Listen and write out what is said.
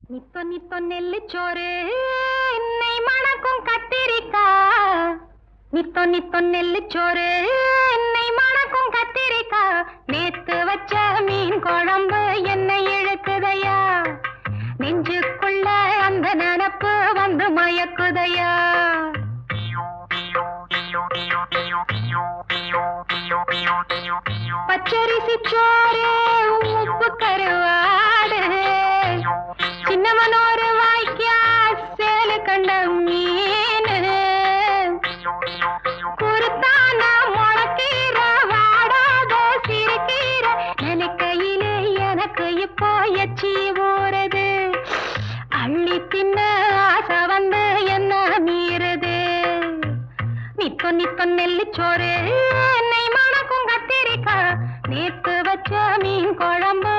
நித்தோ நித்தோ நெல்லுச்சோறு நெய் மணக்கும் கத்திரிக்கா நித்தோ நித்தோ நெல்லுச்சோறு நெய் மணக்கும் கத்திரிக்கா நேத்து வச்ச மீன் குழம்பு என்னை இழுக்குதையா நெஞ்சுக்குள்ள அந்த நினப்பு வந்து மயக்குதையா பச்சரிசி சோறு உப்பு கருவாடு சின்னவனோரு வாய்க்கா சேலு கண்ட மீன் குருத்தான முளக்கீர வாடாத சிறுகீர நினைக்கையிலே எனக்கு இப்போ எச்சி ஊறுது அள்ளி தின்ன ஆசை வந்து என்ன மீறுது நித்தோ நித்தோ நெல்லுச்சோறு நெய் மணக்கும் கத்திரிக்கா நேத்து வச்ச மீன் குழம்பு